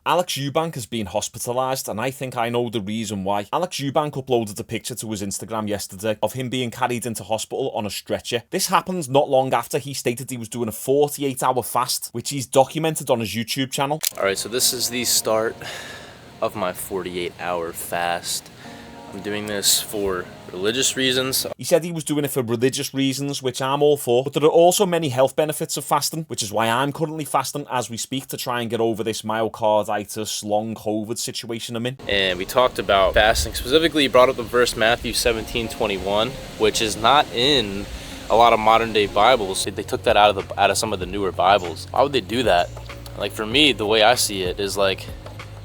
Alex Eubank has been hospitalized, and I think I know the reason why. Alex Eubank uploaded a picture to his Instagram yesterday of him being carried into hospital on a stretcher. This happened not long after he stated he was doing a 48-hour fast, which he's documented on his YouTube channel. Alright, so this is the start of my 48-hour fast. I'm doing this for religious reasons. He said he was doing it for religious reasons, which I'm all for, but there are also many health benefits of fasting, which is why I'm currently fasting as we speak to try and get over this myocarditis, long COVID situation I'm in. And we talked about fasting. Specifically, he brought up the verse Matthew 17:21, which is not in a lot of modern day Bibles. They took that out of some of the newer Bibles. Why would they do that? Like, for me, the way I see it is like,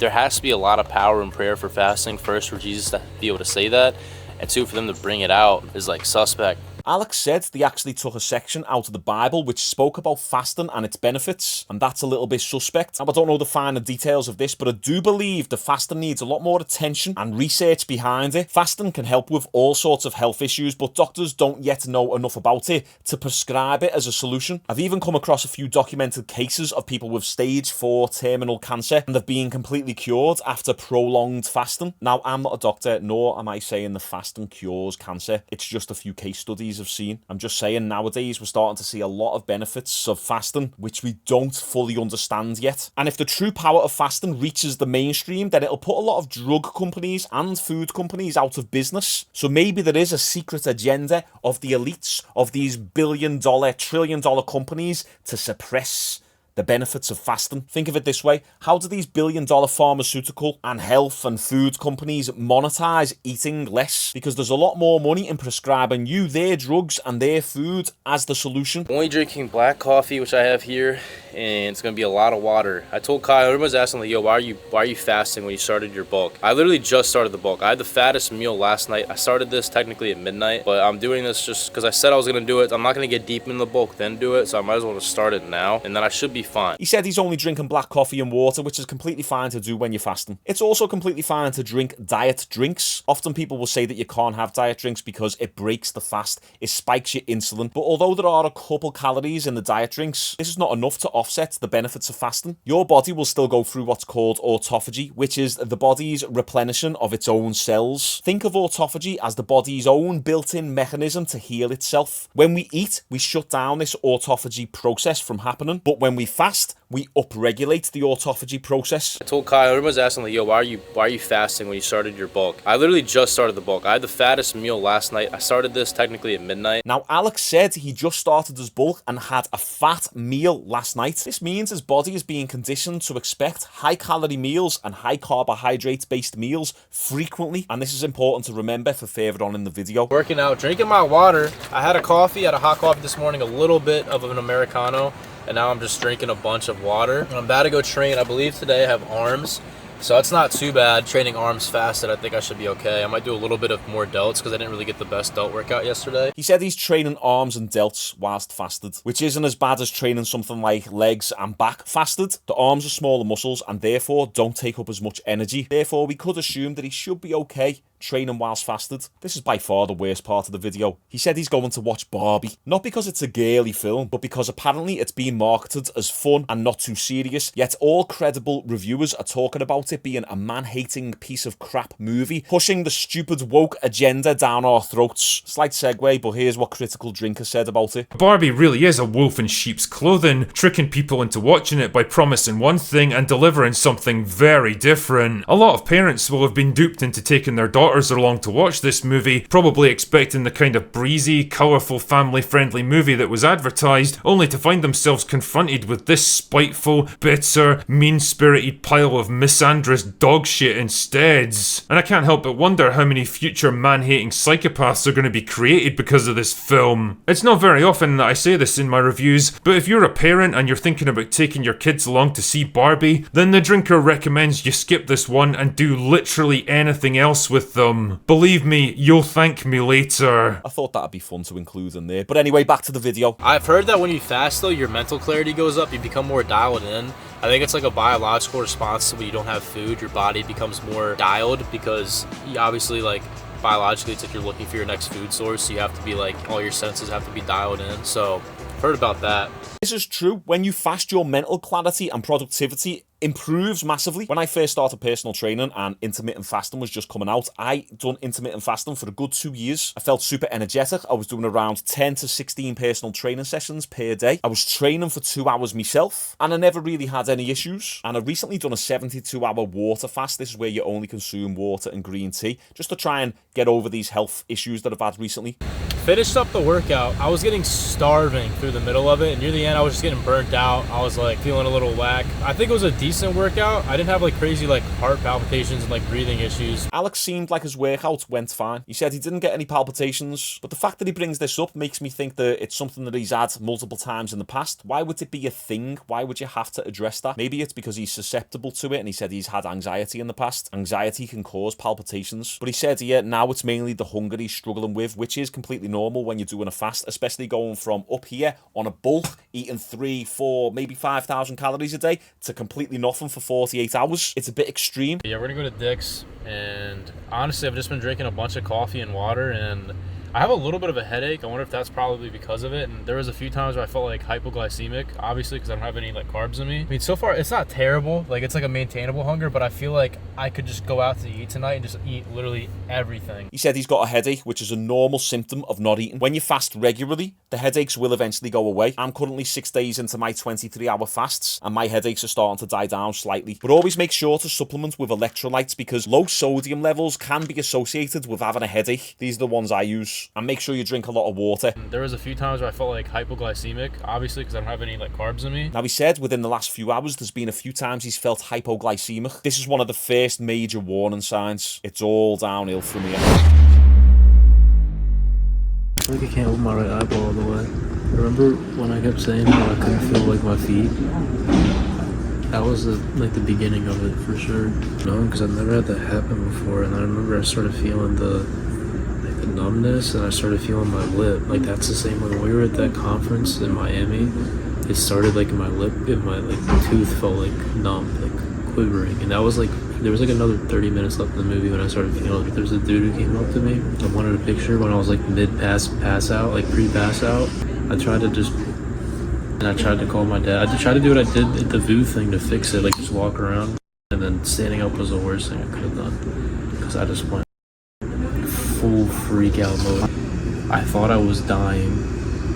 there has to be a lot of power in prayer for fasting. First, for Jesus to be able to say that, and two, for them to bring it out is like suspect. Alex said they actually took a section out of the Bible which spoke about fasting and its benefits, and that's a little bit suspect. Now, I don't know the finer details of this, but I do believe the fasting needs a lot more attention and research behind it. Fasting can help with all sorts of health issues, but doctors don't yet know enough about it to prescribe it as a solution. I've even come across a few documented cases of people with stage 4 terminal cancer and have been completely cured after prolonged fasting. Now, I'm not a doctor, nor am I saying the fasting cures cancer. It's just a few case studies have seen. I'm just saying nowadays we're starting to see a lot of benefits of fasting which we don't fully understand yet. And if the true power of fasting reaches the mainstream, then it'll put a lot of drug companies and food companies out of business. So maybe there is a secret agenda of the elites of these billion-dollar, trillion-dollar companies to suppress the benefits of fasting. Think of it this way: how do these billion-dollar pharmaceutical and health and food companies monetize eating less? Because there's a lot more money in prescribing you their drugs and their food as the solution. I'm only drinking black coffee, which I have here, and it's gonna be a lot of water. I told Kyle, everyone's asking like, yo, why are you fasting when you started your bulk? I literally just started the bulk. I had the fattest meal last night. I started this technically at midnight, but I'm doing this just because I said I was gonna do it. I'm not gonna get deep in the bulk then do it, so I might as well just start it now, and then I should be fine. He said he's only drinking black coffee and water, which is completely fine to do when you're fasting. It's also completely fine to drink diet drinks. Often people will say that you can't have diet drinks because it breaks the fast, it spikes your insulin. But although there are a couple calories in the diet drinks, this is not enough to offset the benefits of fasting. Your body will still go through what's called autophagy, which is the body's replenishing of its own cells. Think of autophagy as the body's own built-in mechanism to heal itself. When we eat, we shut down this autophagy process from happening, but when we fast, we upregulate the autophagy process. I told Kyle, everyone's asking like, yo, why are you fasting when you started your bulk? I literally just started the bulk. I had the fattest meal last night. I started this technically at midnight. Now, Alex said he just started his bulk and had a fat meal last night. This means his body is being conditioned to expect high-calorie meals and high-carbohydrate-based meals frequently, and this is important to remember for further on in the video. Working out, drinking my water. I had a coffee, had a hot coffee this morning, a little bit of an Americano, and now I'm just drinking a bunch of water. I'm about to go train. I believe today I have arms, so it's not too bad. Training arms fasted, I think I should be okay. I might do a little bit of more delts because I didn't really get the best delt workout yesterday. He said he's training arms and delts whilst fasted, which isn't as bad as training something like legs and back fasted. The arms are smaller muscles and therefore don't take up as much energy. Therefore, we could assume that he should be okay training whilst fasted. This is by far the worst part of the video. He said he's going to watch Barbie, not because it's a girly film, but because apparently it's being marketed as fun and not too serious, yet all credible reviewers are talking about it being a man-hating piece of crap movie, pushing the stupid woke agenda down our throats. Slight segue, but here's what Critical Drinker said about it. Barbie really is a wolf in sheep's clothing, tricking people into watching it by promising one thing and delivering something very different. A lot of parents will have been duped into taking their daughters along to watch this movie, probably expecting the kind of breezy, colourful, family-friendly movie that was advertised, only to find themselves confronted with this spiteful, bitter, mean-spirited pile of misandrous dog shit instead. And I can't help but wonder how many future man-hating psychopaths are going to be created because of this film. It's not very often that I say this in my reviews, but if you're a parent and you're thinking about taking your kids along to see Barbie, then the drinker recommends you skip this one and do literally anything else with them. Believe me, you'll thank me later. I thought that'd be fun to include in there. But anyway, back to the video. I've heard that when you fast though, your mental clarity goes up, you become more dialed in. I think it's like a biological response to when you don't have food, your body becomes more dialed because you obviously like biologically it's like you're looking for your next food source, so you have to be like, all your senses have to be dialed in. So I've heard about that. This is true. When you fast, your mental clarity and productivity improves massively. When I first started personal training and intermittent fasting was just coming out, I done intermittent fasting for a good 2 years. I felt super energetic. I was doing around 10 to 16 personal training sessions per day. I was training for 2 hours myself, and I never really had any issues. And I recently done a 72-hour water fast. This is where you only consume water and green tea, just to try and get over these health issues that I've had recently. Finished up the workout. I was getting starving through the middle of it, and near the end I was just getting burnt out. I was like feeling a little whack. I think it was a decent workout. I didn't have like crazy like heart palpitations and like breathing issues. Alex seemed like his workout went fine. He said he didn't get any palpitations, but the fact that he brings this up makes me think that it's something that he's had multiple times in the past. Why would it be a thing? Why would you have to address that? Maybe it's because he's susceptible to it, and he said he's had anxiety in the past. Anxiety can cause palpitations, but he said now it's mainly the hunger he's struggling with, which is completely normal when you're doing a fast, especially going from up here on a bulk, eating 3, 4, maybe 5,000 calories a day to completely nothing for 48 hours. It's a bit extreme. Yeah, we're gonna go to Dick's, and honestly I've just been drinking a bunch of coffee and water, and I have a little bit of a headache. I wonder if that's probably because of it. And there was a few times where I felt like hypoglycemic, obviously because I don't have any like carbs in me. I mean, so far it's not terrible. Like it's like a maintainable hunger, but I feel like I could just go out to eat tonight and just eat literally everything. He said he's got a headache, which is a normal symptom of not eating. When you fast regularly, the headaches will eventually go away. I'm currently 6 days into my 23-hour fasts, and my headaches are starting to die down slightly. But always make sure to supplement with electrolytes, because low sodium levels can be associated with having a headache. These are the ones I use. And make sure you drink a lot of water. There was a few times where I felt like hypoglycemic, obviously because I don't have any like carbs in me. Now he said within the last few hours there's been a few times he's felt hypoglycemic. This is one of the first major warning signs. It's all downhill from here. I feel like I can't open my right eyeball all the way. Remember when I kept saying that I couldn't feel like my feet? That was like the beginning of it for sure. No, because I've never had that happen before, and I remember I started feeling the numbness, and I started feeling my lip. Like that's the same when we were at that conference in Miami. It started like in my lip, and my like tooth felt like numb, like quivering, and that was like there was like another 30 minutes left in the movie when I started feeling it. There was a dude who came up to me and wanted a picture when I was like mid pass out, like pre-pass out. I tried to call my dad. I tried to do what I did at the VU thing to fix it, like just walk around, and then standing up was the worst thing I could have done because I just went full freak out mode. I thought I was dying,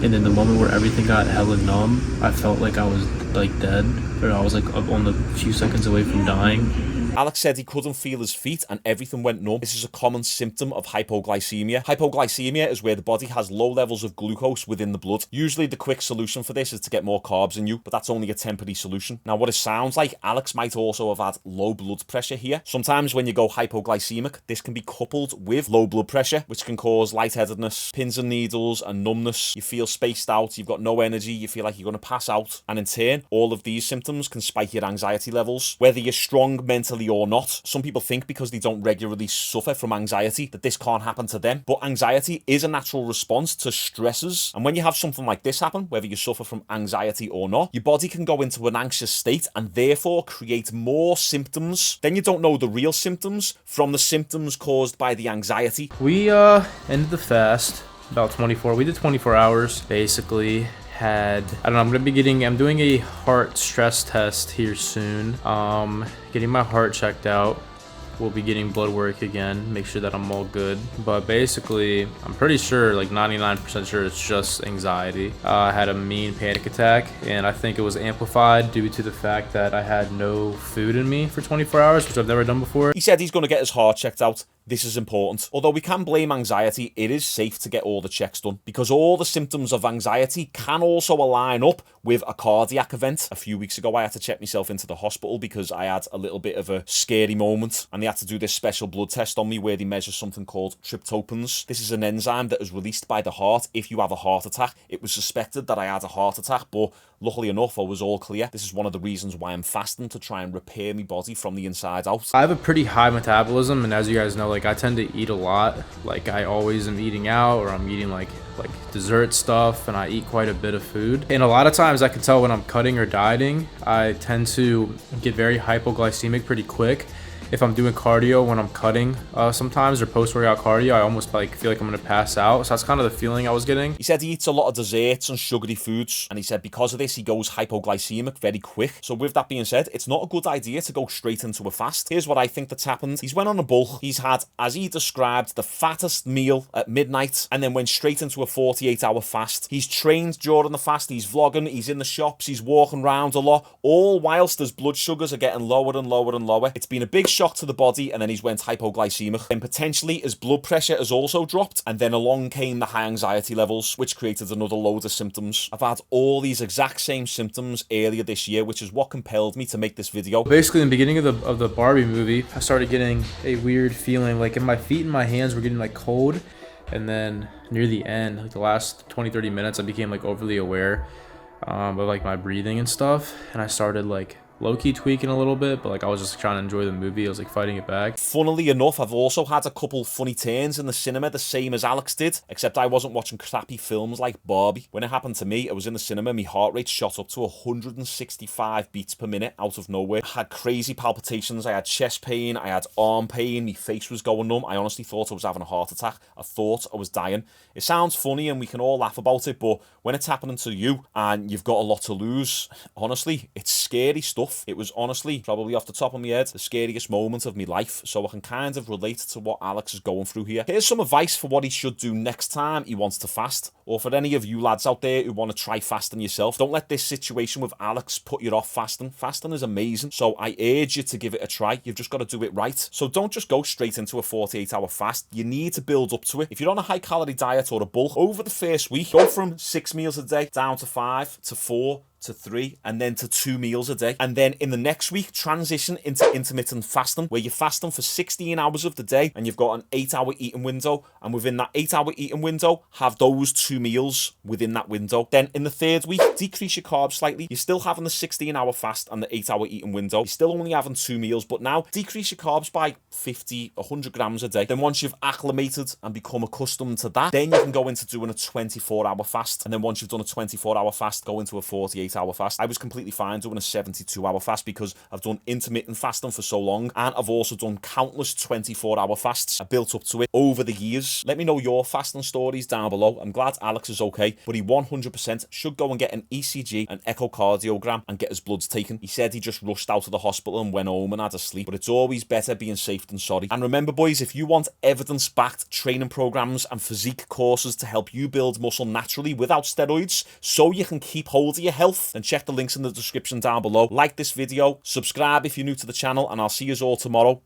and then the moment where everything got hella numb, I felt like I was like dead, or I was like up on the few seconds away from dying. Alex said he couldn't feel his feet and everything went numb. This is a common symptom of hypoglycemia. Hypoglycemia is where the body has low levels of glucose within the blood. Usually the quick solution for this is to get more carbs in you, but that's only a temporary solution. Now what it sounds like, Alex might also have had low blood pressure here. Sometimes when you go hypoglycemic, this can be coupled with low blood pressure, which can cause lightheadedness, pins and needles, and numbness. You feel spaced out, you've got no energy, you feel like you're going to pass out. And in turn, all of these symptoms can spike your anxiety levels. Whether you're strong mentally or not, some people think because they don't regularly suffer from anxiety that this can't happen to them. But anxiety is a natural response to stresses. And when you have something like this happen, whether you suffer from anxiety or not, your body can go into an anxious state and therefore create more symptoms. Then you don't know the real symptoms from the symptoms caused by the anxiety. We ended the fast about 24. We did 24 hours basically. I don't know, I'm doing a heart stress test here soon. Getting my heart checked out. We'll be getting blood work again, make sure that I'm all good. But basically, I'm pretty sure, like 99% sure it's just anxiety. I had a mean panic attack, and I think it was amplified due to the fact that I had no food in me for 24 hours, which I've never done before. He said he's going to get his heart checked out. This is important. Although we can blame anxiety, it is safe to get all the checks done because all the symptoms of anxiety can also align up with a cardiac event. A few weeks ago, I had to check myself into the hospital because I had a little bit of a scary moment, and they had to do this special blood test on me where they measure something called tryptopans. This is an enzyme that is released by the heart if you have a heart attack. It was suspected that I had a heart attack, but luckily enough, I was all clear. This is one of the reasons why I'm fasting, to try and repair my body from the inside out. I have a pretty high metabolism, and as you guys know, like I tend to eat a lot. Like I always am eating out, or I'm eating like dessert stuff, and I eat quite a bit of food. And a lot of times I can tell when I'm cutting or dieting, I tend to get very hypoglycemic pretty quick. if I'm doing cardio when I'm cutting sometimes, or post-workout cardio, I almost like feel like I'm gonna pass out. So that's kind of the feeling I was getting. He said he eats a lot of desserts and sugary foods, and he said because of this he goes hypoglycemic very quick. So with that being said, it's not a good idea to go straight into a fast. Here's what I think that's happened. He's went on a bulk, he's had, as he described, the fattest meal at midnight, and then went straight into a 48-hour fast. He's trained during the fast, he's vlogging, he's in the shops, he's walking around a lot, all whilst his blood sugars are getting lower and lower and lower. It's been a big shock to the body, and then he's went hypoglycemic. Then potentially his blood pressure has also dropped, and then along came the high anxiety levels, which created another load of symptoms. I've had all these exact same symptoms earlier this year, which is what compelled me to make this video. Basically, in the beginning of the Barbie movie, I started getting a weird feeling, like in my feet and my hands were getting like cold, and then near the end, like the last 20-30 minutes, I became like overly aware of like my breathing and stuff, and I started like low-key tweaking a little bit, but like I was just trying to enjoy the movie. I was like fighting it back. Funnily enough, I've also had a couple funny turns in the cinema, the same as Alex did, except I wasn't watching crappy films like Barbie. When it happened to me, I was in the cinema, my heart rate shot up to 165 beats per minute out of nowhere. I had crazy palpitations, I had chest pain, I had arm pain, my face was going numb. I honestly thought I was having a heart attack. I thought I was dying. It sounds funny and we can all laugh about it, but when it's happening to you and you've got a lot to lose, honestly, it's scary stuff. It was honestly, probably off the top of my head, the scariest moment of my life, so I can kind of relate to what Alex is going through here. Here's some advice for what he should do next time he wants to fast, or for any of you lads out there who want to try fasting yourself. Don't let this situation with Alex put you off fasting. Fasting is amazing, so I urge you to give it a try. You've just got to do it right. So don't just go straight into a 48-hour fast. You need to build up to it. If you're on a high-calorie diet or a bulk, over the first week, go from 6 meals a day down to 5 to 4 to 3 and then to 2 meals a day, and then in the next week transition into intermittent fasting, where you're fasting for 16 hours of the day and you've got an 8-hour eating window, and within that 8-hour eating window have those 2 meals within that window. Then in the third week, decrease your carbs slightly. You're still having the 16-hour fast and the 8-hour eating window, you're still only having 2 meals, but now decrease your carbs by 50 100 grams a day. Then once you've acclimated and become accustomed to that, then you can go into doing a 24-hour fast, and then once you've done a 24-hour fast, go into a 48-hour fast. I was completely fine doing a 72-hour fast because I've done intermittent fasting for so long, and I've also done countless 24-hour fasts. I built up to it over the years. Let me know your fasting stories down below. I'm glad Alex is okay, but he 100% should go and get an ECG, an echocardiogram, and get his bloods taken. He said he just rushed out of the hospital and went home and had a sleep, but it's always better being safe than sorry. And remember, boys, if you want evidence-backed training programs and physique courses to help you build muscle naturally without steroids, so you can keep hold of your health, then check the links in the description down below. Like this video, subscribe if you're new to the channel, and I'll see you all tomorrow.